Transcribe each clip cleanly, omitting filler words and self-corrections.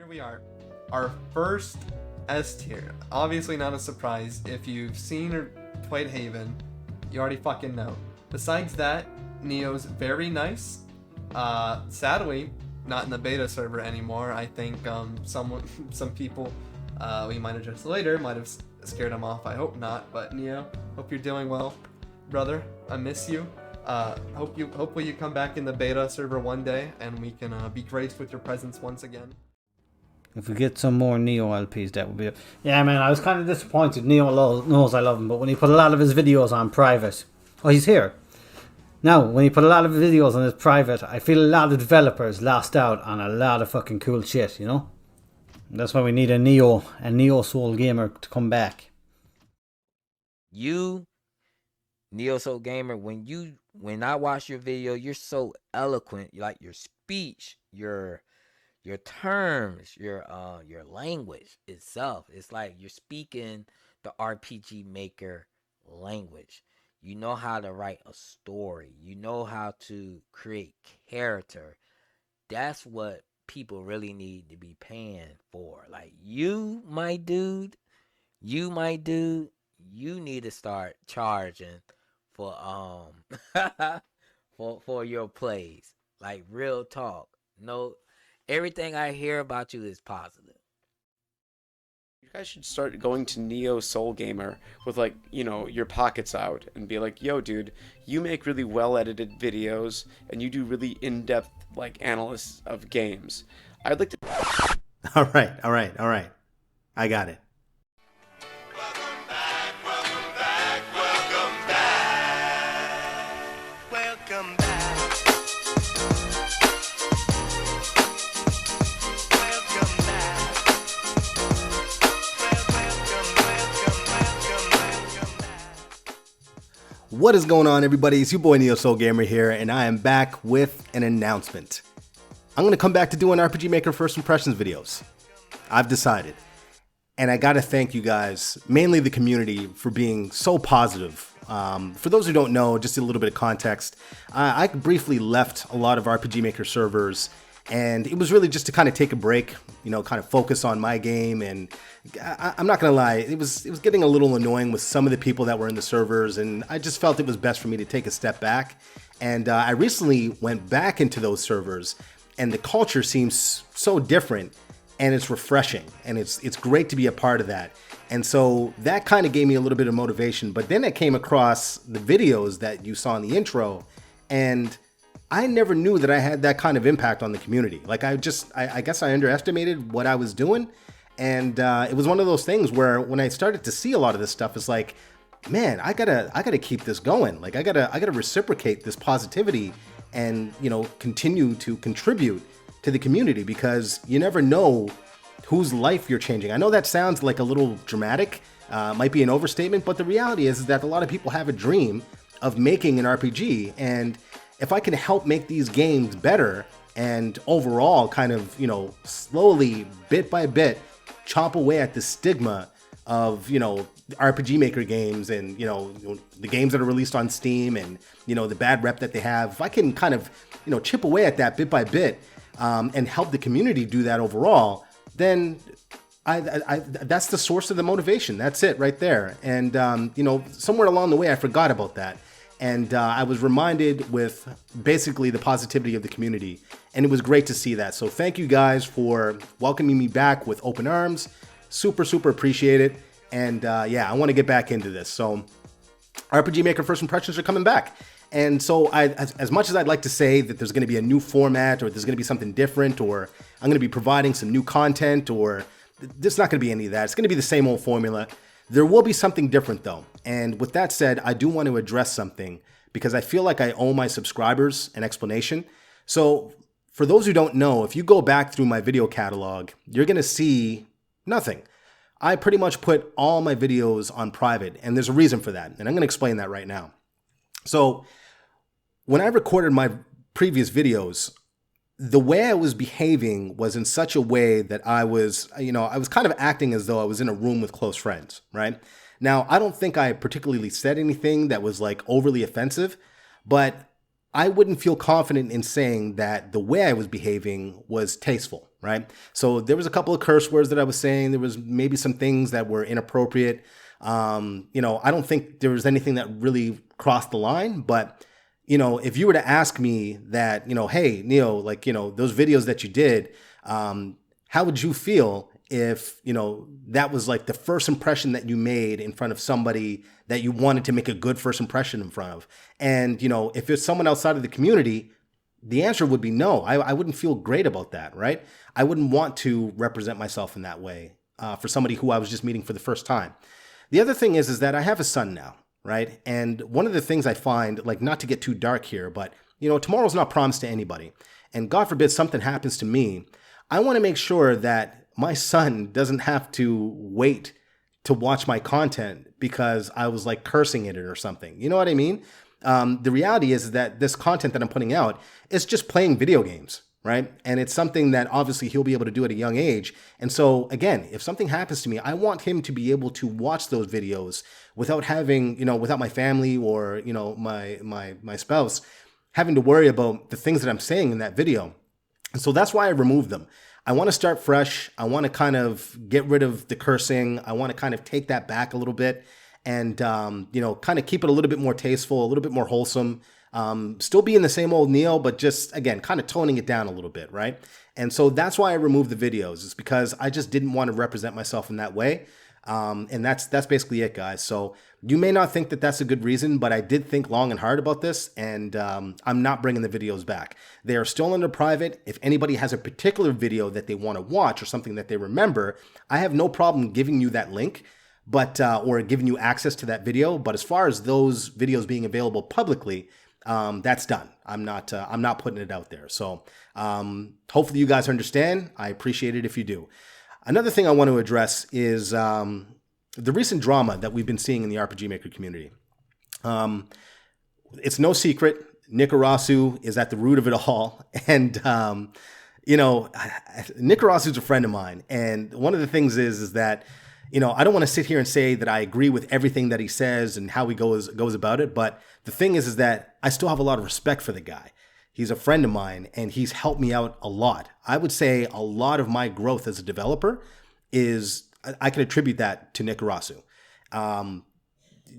here we are, our first S tier. Obviously not a surprise. If you've seen or played Haven, you already fucking know. Besides that, Neo's very nice. Sadly, not in the beta server anymore. I think some people we might address later might have scared him off. I hope not. But Neo, hope you're doing well, brother. I miss you. Hopefully you come back in the beta server one day and we can be graced with your presence once again. If we get some more Neo LPs, that would be it. Yeah, man, I was kind of disappointed. Neo knows I love him, but when he put a lot of his videos on private... Oh, he's here. Now, when he put a lot of videos on his private, I feel a lot of developers lost out on a lot of fucking cool shit, you know? And that's why we need a NeoSoulGamer to come back. You, NeoSoulGamer, when I watch your video, you're so eloquent. Like your speech, your terms, your language itself. It's like you're speaking the RPG Maker language. You know how to write a story. You know how to create character. That's what people really need to be paying for. Like you, my dude, you need to start charging for for your plays. Like real talk. No, everything I hear about you is positive. You guys should start going to NeoSoulGamer with, like, you know, your pockets out and be like, yo, dude, you make really well-edited videos and you do really in-depth, like, analysis of games. I'd like to... All right. I got it. Welcome back, welcome back, welcome back. Welcome back. What is going on, everybody? It's your boy NeoSoulGamer here, and I am back with an announcement. I'm going to come back to doing RPG Maker First Impressions videos. I've decided. And I got to thank you guys, mainly the community, for being so positive. For those who don't know, just a little bit of context, I briefly left a lot of RPG Maker servers, and it was really just to kind of take a break, you know, kind of focus on my game. And I'm not gonna lie, it was getting a little annoying with some of the people that were in the servers, and I just felt it was best for me to take a step back. And I recently went back into those servers, and the culture seems so different, and it's refreshing, and it's great to be a part of that. And so that kind of gave me a little bit of motivation. But then I came across the videos that you saw in the intro, and I never knew that I had that kind of impact on the community. Like I guess I underestimated what I was doing. And it was one of those things where when I started to see a lot of this stuff, it's like, man, I gotta keep this going. Like I gotta reciprocate this positivity and, you know, continue to contribute to the community, because you never know whose life you're changing. I know that sounds like a little dramatic, might be an overstatement, but the reality is that a lot of people have a dream of making an RPG, and if I can help make these games better and overall kind of, you know, slowly, bit by bit, chomp away at the stigma of, you know, RPG Maker games and, you know, the games that are released on Steam and, you know, the bad rep that they have, if I can kind of, you know, chip away at that bit by bit and help the community do that overall, then that's the source of the motivation. That's it right there. And, you know, somewhere along the way, I forgot about that. And I was reminded with basically the positivity of the community. And it was great to see that. So thank you guys for welcoming me back with open arms. Super, super appreciate it. And yeah, I want to get back into this. So RPG Maker First Impressions are coming back. And so as much as I'd like to say that there's going to be a new format, or there's going to be something different, or I'm going to be providing some new content, or there's not going to be any of that. It's going to be the same old formula. There will be something different though. And with that said, I do want to address something because I feel like I owe my subscribers an explanation. So for those who don't know, if you go back through my video catalog, you're going to see nothing. I pretty much put all my videos on private, and there's a reason for that. And I'm going to explain that right now. So when I recorded my previous videos, the way I was behaving was in such a way that I was kind of acting as though I was in a room with close friends, right? Now, I don't think I particularly said anything that was like overly offensive, but I wouldn't feel confident in saying that the way I was behaving was tasteful, right? So there was a couple of curse words that I was saying. There was maybe some things that were inappropriate. I don't think there was anything that really crossed the line, but if you were to ask me that, hey, Neo, like, those videos that you did, how would you feel if, that was like the first impression that you made in front of somebody that you wanted to make a good first impression in front of? And, if it's someone outside of the community, the answer would be no. I wouldn't feel great about that, right? I wouldn't want to represent myself in that way for somebody who I was just meeting for the first time. The other thing is that I have a son now, right? And one of the things I find, like, not to get too dark here, but, tomorrow's not promised to anybody. And God forbid something happens to me, I want to make sure that my son doesn't have to wait to watch my content because I was like cursing at it or something. You know what I mean? The reality is that this content that I'm putting out is just playing video games, right? And it's something that obviously he'll be able to do at a young age. And so again, if something happens to me, I want him to be able to watch those videos without having, without my family or, my spouse having to worry about the things that I'm saying in that video. And so that's why I removed them. I want to start fresh. I want to kind of get rid of the cursing. I want to kind of take that back a little bit and, kind of keep it a little bit more tasteful, a little bit more wholesome. Still being the same old Neo, but just, again, kind of toning it down a little bit, right? And so that's why I removed the videos. It's because I just didn't want to represent myself in that way. And that's basically it, guys. So you may not think that that's a good reason, but I did think long and hard about this, and I'm not bringing the videos back. They are still under private. If anybody has a particular video that they want to watch or something that they remember, I have no problem giving you that link, but or giving you access to that video. But as far as those videos being available publicly, that's done. I'm not putting it out there. So hopefully you guys understand. I appreciate it if you do. Another thing I want to address is the recent drama that we've been seeing in the RPG Maker community. It's no secret, Nikarasu is at the root of it all. And, Nikarasu's a friend of mine. And one of the things is that, I don't want to sit here and say that I agree with everything that he says and how he goes about it. But the thing is that I still have a lot of respect for the guy. He's a friend of mine, and he's helped me out a lot. I would say a lot of my growth as a developer I can attribute that to Nikarasu.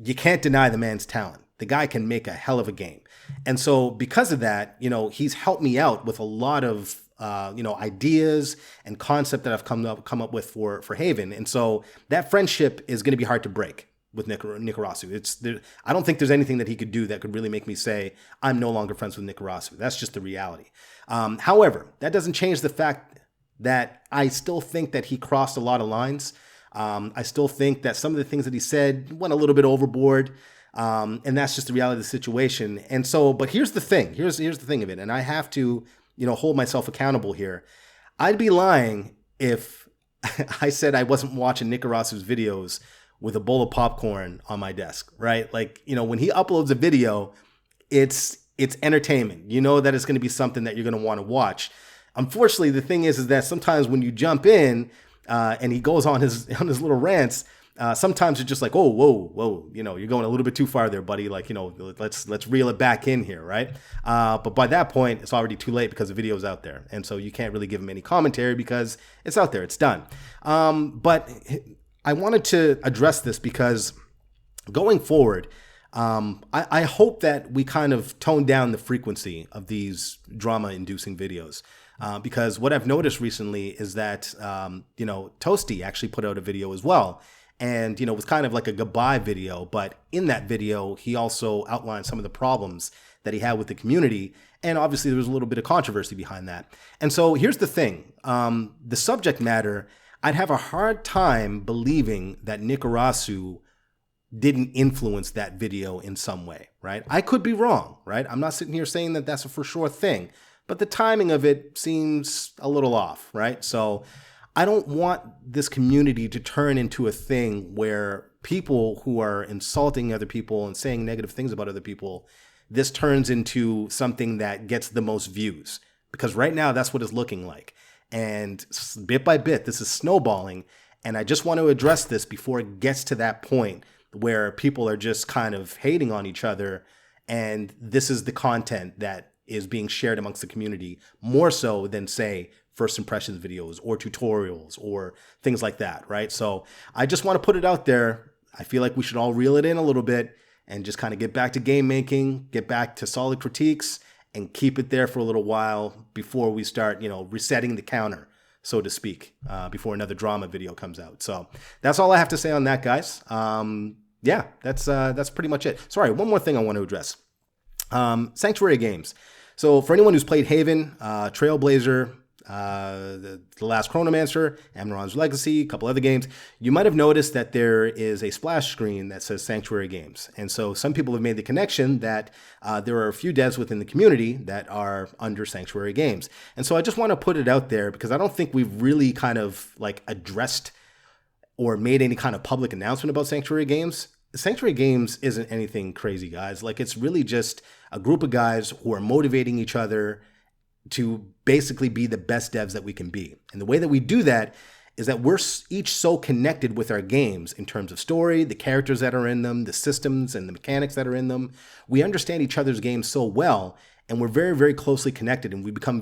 You can't deny the man's talent. The guy can make a hell of a game. And so because of that, he's helped me out with a lot of, ideas and concept that I've come up with for Haven. And so that friendship is going to be hard to break with Nikarasu. I don't think there's anything that he could do that could really make me say I'm no longer friends with Nikarasu. That's just the reality. However, that doesn't change the fact that I still think that he crossed a lot of lines. I still think that some of the things that he said went a little bit overboard. And that's just the reality of the situation. And so, but here's the thing. Here's the thing of it. And I have to, hold myself accountable here. I'd be lying if I said I wasn't watching Nikarasu's videos with a bowl of popcorn on my desk, right? Like, when he uploads a video, it's entertainment. You know that it's going to be something that you're going to want to watch. Unfortunately, the thing is that sometimes when you jump in and he goes on his little rants, sometimes you're just like, oh, whoa, you're going a little bit too far there, buddy. Like, let's reel it back in here, right? But by that point, it's already too late because the video's out there. And so you can't really give him any commentary because it's out there, it's done. But I wanted to address this because going forward, I hope that we kind of tone down the frequency of these drama-inducing videos. Because what I've noticed recently is that, Toasty actually put out a video as well. And, it was kind of like a goodbye video. But in that video, he also outlined some of the problems that he had with the community. And obviously, there was a little bit of controversy behind that. And so here's the thing. The subject matter, I'd have a hard time believing that Nikarasu didn't influence that video in some way, right? I could be wrong, right? I'm not sitting here saying that that's a for sure thing. But the timing of it seems a little off, right? So I don't want this community to turn into a thing where people who are insulting other people and saying negative things about other people, this turns into something that gets the most views. Because right now, that's what it's looking like. And bit by bit, this is snowballing. And I just want to address this before it gets to that point where people are just kind of hating on each other. And this is the content that is being shared amongst the community more so than, say, first impressions videos or tutorials or things like that, right? So I just want to put it out there. I feel like we should all reel it in a little bit and just kind of get back to game making, get back to solid critiques, and keep it there for a little while before we start, resetting the counter, so to speak, before another drama video comes out. So that's all I have to say on that, guys. Yeah, that's pretty much it. Sorry, one more thing I want to address. Sanctuary games. So for anyone who's played Haven, Trailblazer, the Last Chronomancer, Amneron's Legacy, a couple other games, you might have noticed that there is a splash screen that says Sanctuary Games. And so some people have made the connection that there are a few devs within the community that are under Sanctuary Games. And so I just want to put it out there because I don't think we've really kind of like addressed or made any kind of public announcement about Sanctuary Games. Sanctuary Games isn't anything crazy, guys. Like, it's really just a group of guys who are motivating each other to basically be the best devs that we can be. And the way that we do that is that we're each so connected with our games in terms of story, the characters that are in them, the systems and the mechanics that are in them. We understand each other's games so well, and we're very, very closely connected, and we've become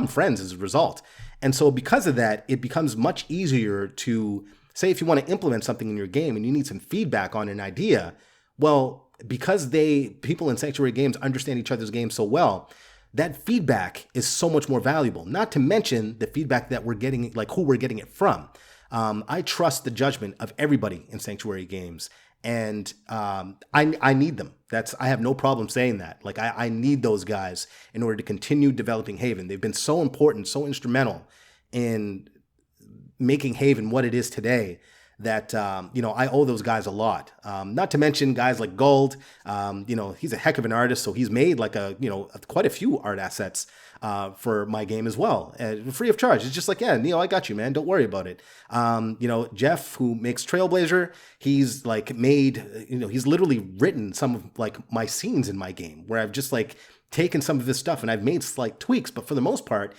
friends as a result. And so because of that, it becomes much easier to say if you want to implement something in your game and you need some feedback on an idea, well, because people in Sanctuary Games understand each other's games so well, that feedback is so much more valuable. Not to mention the feedback that we're getting, like who we're getting it from. I trust the judgment of everybody in Sanctuary Games, and I need them. I have no problem saying that. Like, I need those guys in order to continue developing Haven. They've been so important, so instrumental in making Haven what it is today that, I owe those guys a lot. Not to mention guys like Gold, he's a heck of an artist. So he's made like quite a few art assets for my game as well, free of charge. It's just like, yeah, Neo, I got you, man. Don't worry about it. Jeff, who makes Trailblazer, he's like he's literally written some of like my scenes in my game where I've just like taken some of his stuff and I've made slight tweaks, but for the most part,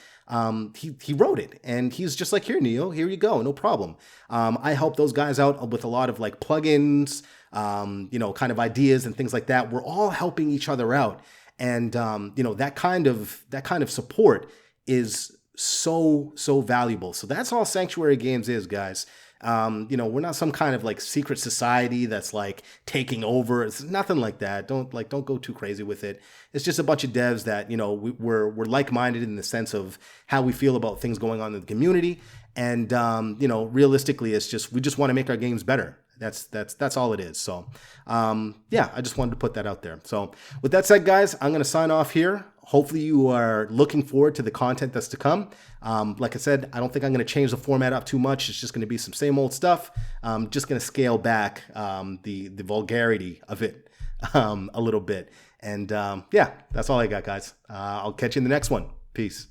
he wrote it, and he's just like, here, Neo, here you go, no problem. I help those guys out with a lot of like plugins, kind of ideas and things like that. We're all helping each other out, and that kind of support is so valuable. So that's all Sanctuary Games is, guys. We're not some kind of like secret society that's like taking over. It's nothing like that. Don't go too crazy with it. It's just a bunch of devs that, we're like-minded in the sense of how we feel about things going on in the community. And, realistically, it's just, we just want to make our games better. That's all it is. So, I just wanted to put that out there. So with that said, guys, I'm going to sign off here. Hopefully you are looking forward to the content that's to come. Like I said, I don't think I'm going to change the format up too much. It's just going to be some same old stuff. I'm just going to scale back the vulgarity of it a little bit. And that's all I got, guys. I'll catch you in the next one. Peace.